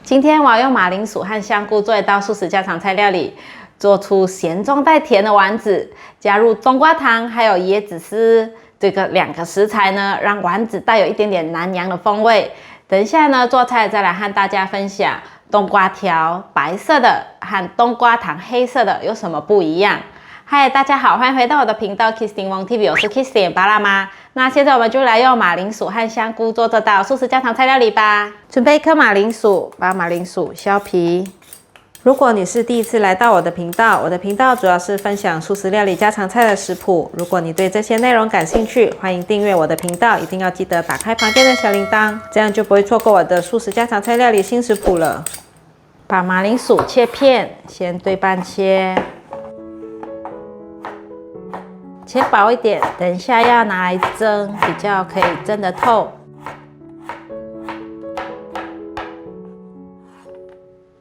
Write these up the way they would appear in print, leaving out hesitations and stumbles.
今天我要用马铃薯和香菇做一道素食家常菜料理，做出咸中带甜的丸子，加入冬瓜糖还有椰子丝这个2个食材呢，让丸子带有一点点南洋的风味。等一下呢，做菜再来和大家分享冬瓜条白色的和冬瓜糖黑色的有什么不一样。嗨，大家好，欢迎回到我的频道 Kissing Wong TV， 我是 Kissing 巴辣妈。那现在我们就来用马铃薯和香菇做这道素食家常菜料理吧。准备1颗马铃薯，把马铃薯削皮。如果你是第一次来到我的频道，我的频道主要是分享素食料理家常菜的食谱。如果你对这些内容感兴趣，欢迎订阅我的频道，一定要记得打开旁边的小铃铛，这样就不会错过我的素食家常菜料理新食谱了。把马铃薯切片，先对半切。切薄一点，等一下要拿来蒸，比较可以蒸得透。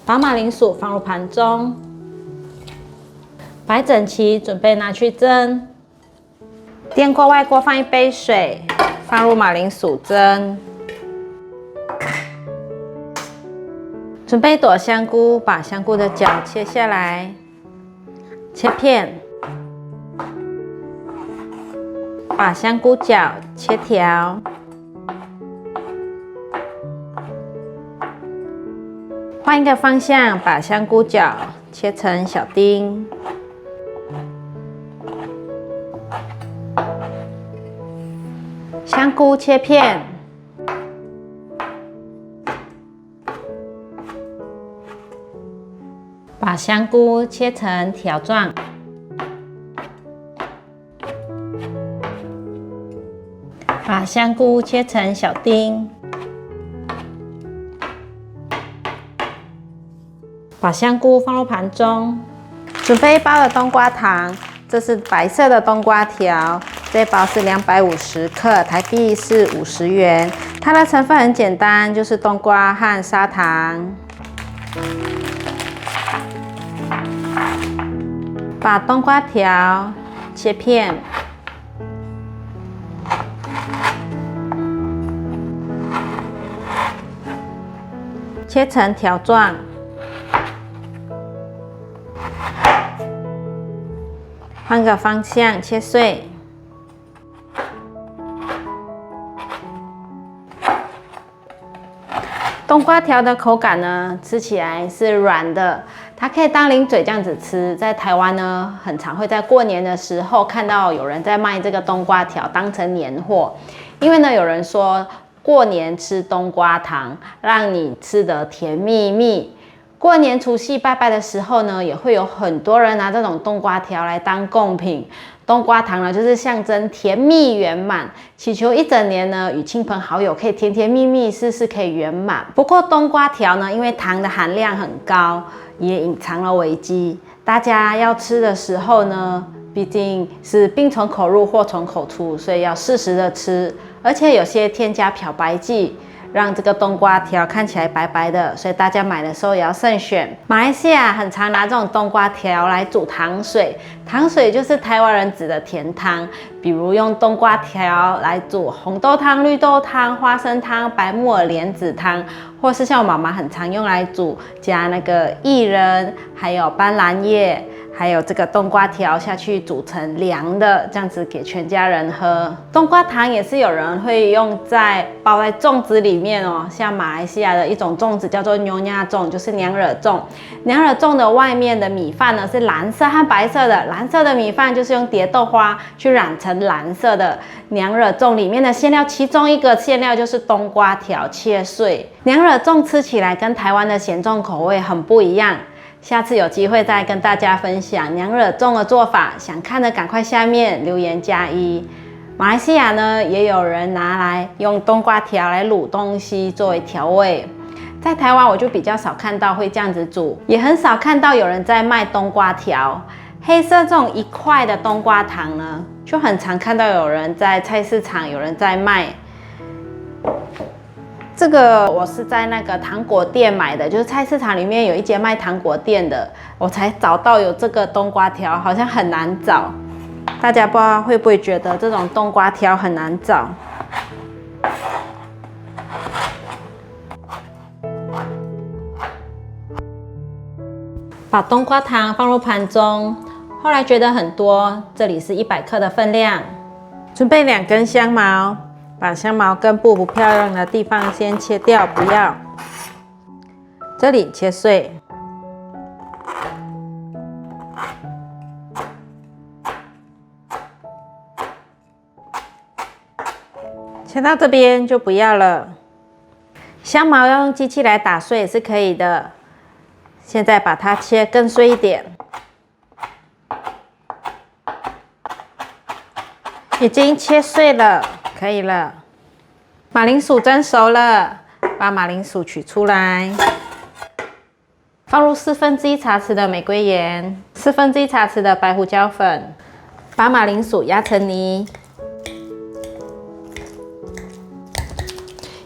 把马铃薯放入盘中，摆整齐，准备拿去蒸。电锅外锅放1杯水，放入马铃薯蒸。准备1朵香菇，把香菇的角切下来，切片。把香菇角切条，换一个方向，把香菇角切成小丁，香菇切片，把香菇切成条状。把香菇切成小丁，把香菇放入盘中。准备1包的冬瓜糖，这是白色的冬瓜条，这包是250克，台币是50元。它的成分很简单，就是冬瓜和砂糖。把冬瓜条切片。切成条状，换个方向切碎。冬瓜条的口感呢，吃起来是软的，它可以当零嘴这样子吃。在台湾呢，很常会在过年的时候看到有人在卖这个冬瓜条，当成年货。因为呢，有人说过年吃冬瓜糖，让你吃得甜蜜蜜。过年除夕拜拜的时候呢，也会有很多人拿这种冬瓜条来当贡品。冬瓜糖呢，就是象征甜蜜圆满，祈求一整年呢，与亲朋好友可以甜甜蜜蜜，事事可以圆满。不过冬瓜条呢，因为糖的含量很高，也隐藏了危机。大家要吃的时候呢，毕竟是病从口入，祸从口出，所以要适时的吃。而且有些添加漂白剂，让这个冬瓜条看起来白白的，所以大家买的时候也要慎选。马来西亚很常拿这种冬瓜条来煮糖水，糖水就是台湾人指的甜汤，比如用冬瓜条来煮红豆汤、绿豆汤、花生汤、白木耳莲子汤，或是像我妈妈很常用来煮，加那个薏仁，还有斑斓叶。还有这个冬瓜条下去煮成凉的，这样子给全家人喝。冬瓜糖也是有人会用包在粽子里面哦，像马来西亚的一种粽子叫做牛亚粽，就是娘惹粽。娘惹粽的外面的米饭呢是蓝色和白色的，蓝色的米饭就是用蝶豆花去染成蓝色的。娘惹粽里面的馅料，其中一个馅料就是冬瓜条切碎。娘惹粽吃起来跟台湾的咸粽口味很不一样。下次有机会再跟大家分享娘惹粽的做法，想看的赶快下面留言加1。马来西亚呢，也有人拿来用冬瓜条来卤东西作为调味。在台湾我就比较少看到会这样子煮，也很少看到有人在卖冬瓜条。黑色这种1块的冬瓜糖呢，就很常看到有人在菜市场有人在卖。这个我是在那个糖果店买的，就是菜市场里面有一间卖糖果店的，我才找到有这个冬瓜条，好像很难找。大家不知道会不会觉得这种冬瓜条很难找？把冬瓜糖放入盘中，后来觉得很多，这里是100克的分量。准备2根香茅，把香茅根部不漂亮的地方先切掉，不要。这里切碎。切到这边就不要了。香茅要用机器来打碎也是可以的。现在把它切更碎一点。已经切碎了，可以了。马铃薯蒸熟了，把马铃薯取出来，放入1/4茶匙的玫瑰盐，1/4茶匙的白胡椒粉，把马铃薯压成泥。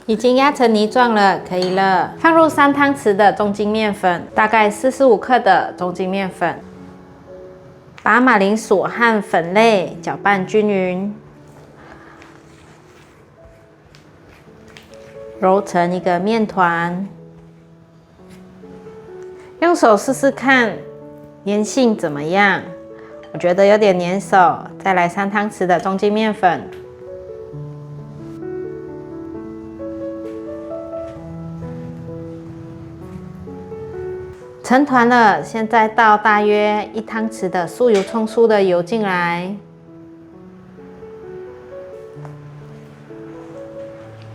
已经压成泥状了，可以了。放入3汤匙的中筋面粉，大概45克的中筋面粉。把马铃薯和粉类搅拌均匀，揉成一个面团。用手试试看粘性怎么样？我觉得有点粘手，再来3汤匙的中筋面粉。成团了，现在倒大约1汤匙的酥油葱酥的油进来，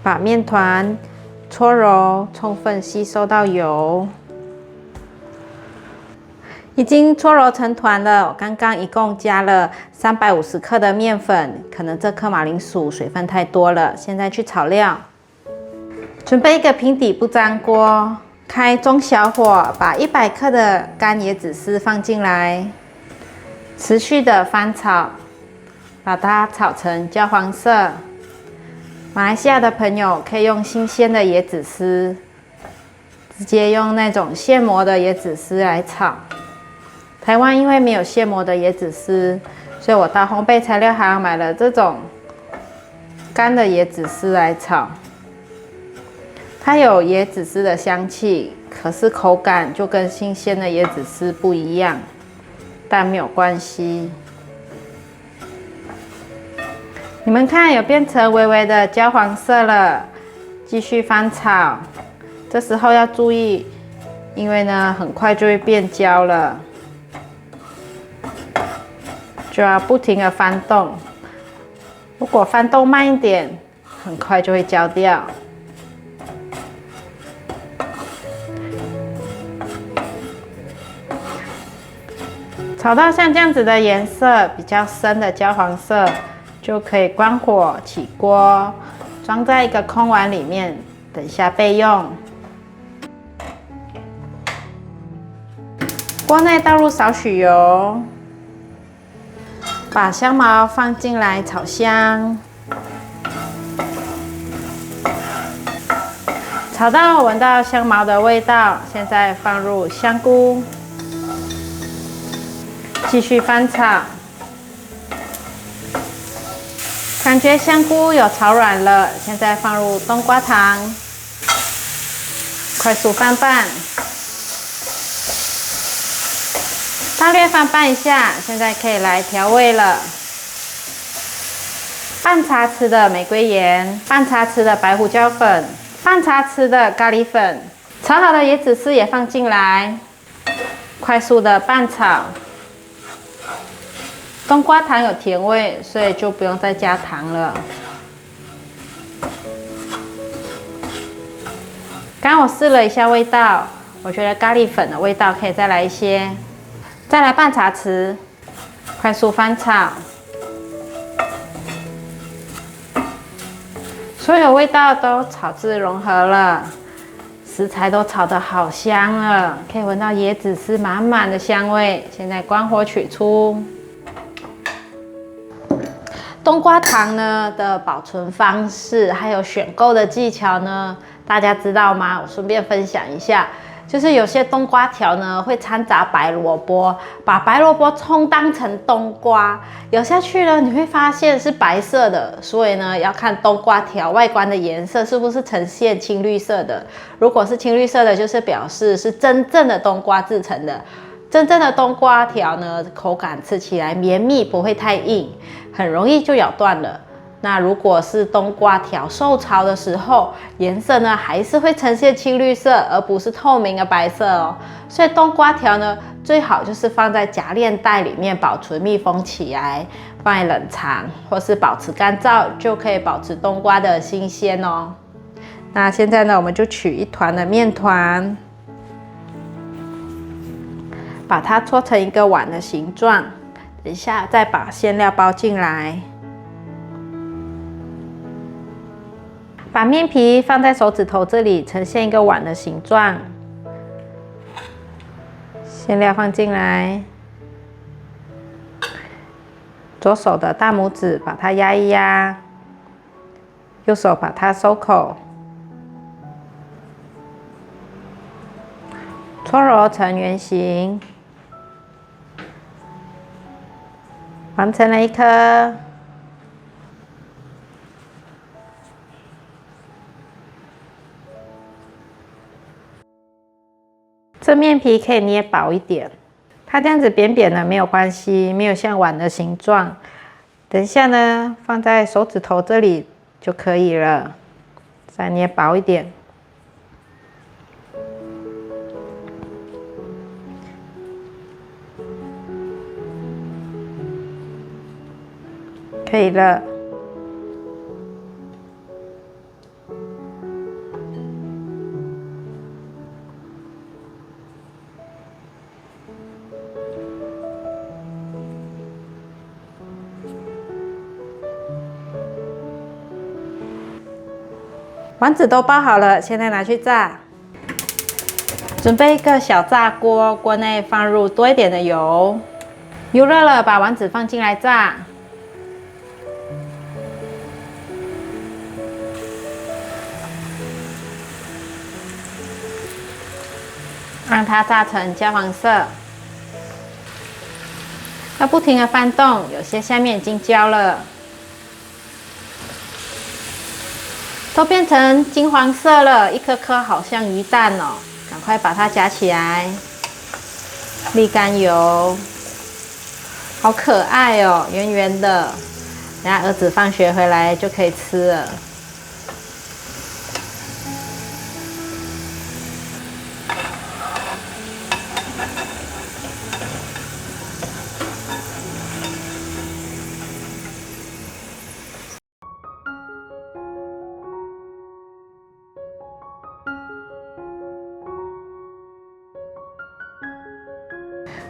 把面团搓揉，充分吸收到油。已经搓揉成团了，我刚刚一共加了350克的面粉，可能这颗马铃薯水分太多了，现在去炒料。准备一个平底不粘锅。开中小火，把100克的干椰子丝放进来，持续的翻炒，把它炒成焦黄色。马来西亚的朋友可以用新鲜的椰子丝，直接用那种现磨的椰子丝来炒。台湾因为没有现磨的椰子丝，所以我到烘焙材料行买了这种干的椰子丝来炒。它有椰子丝的香气，可是口感就跟新鲜的椰子丝不一样，但没有关系。你们看，有变成微微的焦黄色了，继续翻炒。这时候要注意，因为呢很快就会变焦了，就要不停的翻动。如果翻动慢一点，很快就会焦掉。炒到像这样子的颜色，比较深的焦黄色，就可以关火起锅，装在一个空碗里面，等下备用。锅内倒入少许油，把香茅放进来炒香，炒到闻到香茅的味道，现在放入香菇。继续翻炒，感觉香菇有炒软了，现在放入冬瓜糖，快速翻拌，大略翻拌一下，现在可以来调味了。半茶匙的玫瑰盐，半茶匙的白胡椒粉，半茶匙的咖喱粉，炒好的椰子丝也放进来，快速的拌炒。冬瓜糖有甜味，所以就不用再加糖了。刚刚我试了一下味道，我觉得咖喱粉的味道可以再来一些。再来半茶匙，快速翻炒，所有味道都炒至融合了，食材都炒得好香了，可以闻到椰子丝满满的香味。现在关火取出。冬瓜糖呢的保存方式，还有选购的技巧呢，大家知道吗？我顺便分享一下，就是有些冬瓜条呢会掺杂白萝卜，把白萝卜充当成冬瓜，咬下去呢你会发现是白色的，所以呢要看冬瓜条外观的颜色是不是呈现青绿色的。如果是青绿色的，就是表示是真正的冬瓜制成的。真正的冬瓜条呢，口感吃起来绵密，不会太硬，很容易就咬断了。那如果是冬瓜条受潮的时候，颜色呢还是会呈现青绿色，而不是透明的白色哦。所以冬瓜条呢，最好就是放在夹链袋里面保存密封起来，放在冷藏或是保持干燥，就可以保持冬瓜的新鲜哦。那现在呢，我们就取一团的面团，把它搓成一个碗的形状，等一下再把馅料包进来。把面皮放在手指头这里，呈现一个碗的形状。馅料放进来，左手的大拇指把它压一压，右手把它收口，搓揉成圆形，完成了一颗。这面皮可以捏薄一点，它这样子扁扁的没有关系，没有像碗的形状。等一下呢，放在手指头这里就可以了，再捏薄一点。可以了。丸子都包好了，现在拿去炸。准备一个小炸锅，锅内放入多一点的油，油热了，把丸子放进来炸。让它炸成焦黄色，要不停的翻动，有些下面已经焦了。都变成金黄色了，一颗颗好像鱼蛋哦！赶快把它夹起来，沥干油，好可爱哦，圆圆的。等下儿子放学回来就可以吃了。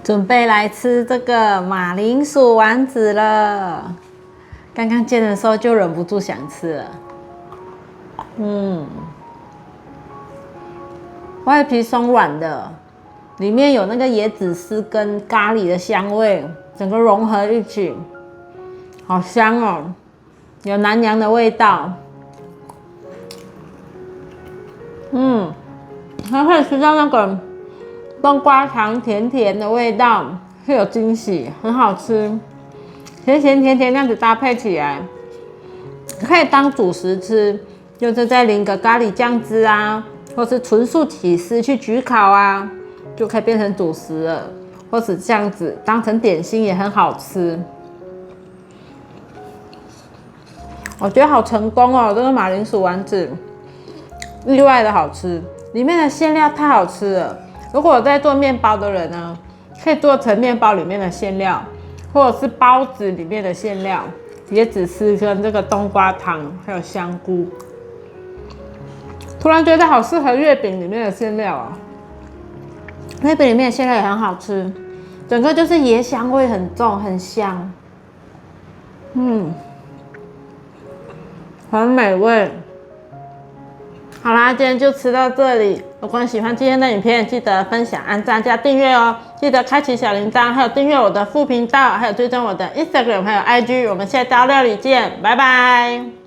准备来吃这个马铃薯丸子了。刚刚煎的时候就忍不住想吃了。外皮松软的，里面有那个椰子丝跟咖喱的香味，整个融合一起，好香哦，有南洋的味道。还可以吃到那个冬瓜糖甜甜的味道，会有惊喜，很好吃，咸咸甜甜这样子搭配起来，可以当主食吃，就是再淋个咖喱酱汁啊，或是纯素起司去焗烤啊，就可以变成主食了，或是这样子当成点心也很好吃。我觉得好成功哦，这个马铃薯丸子意外的好吃，里面的馅料太好吃了。如果在做面包的人呢，可以做成面包里面的馅料，或者是包子里面的馅料，椰子丝跟这个冬瓜糖，还有香菇。突然觉得好适合月饼里面的馅料啊！月饼里面的馅料也很好吃，整个就是椰香味很重，很香，很美味。好啦，今天就吃到这里。如果你喜欢今天的影片，记得分享、按赞加订阅哦。记得开启小铃铛，还有订阅我的副频道，还有追踪我的 Instagram 还有 IG。我们下一道料理见，拜拜。